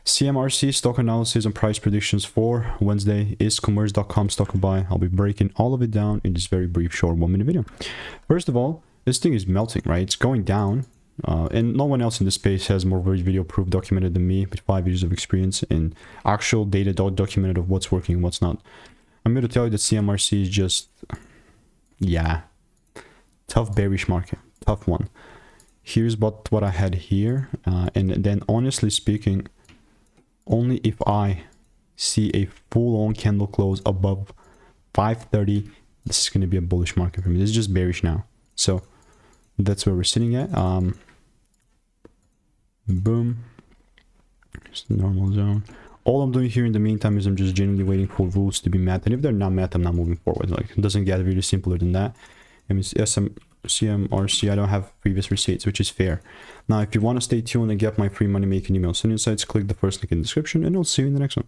CMRC stock analysis and price predictions for Wednesday is commerce.com stock buy. I'll be breaking all of it down in this very brief short 1 minute video. First of all, this thing is melting, right? It's going down, and no one else in the space has more video proof documented than me with 5 years of experience and actual data documented of what's working and what's not. I'm here to tell you that CMRC is just, yeah, tough bearish market, tough one. Here's what I had here, and then honestly speaking, only if I see a full-on candle close above 530, this is going to be a bullish market for me. This is just bearish now. So that's where we're sitting at. Boom. Just normal zone. All I'm doing here in the meantime is I'm just genuinely waiting for rules to be met. And if they're not met, I'm not moving forward. Like, it doesn't get really simpler than that. I mean, CMRC, I don't have previous receipts, which is fair. Now, if you want to stay tuned and get my free money making email send insights, click the first link in the description, and I'll see you in the next one.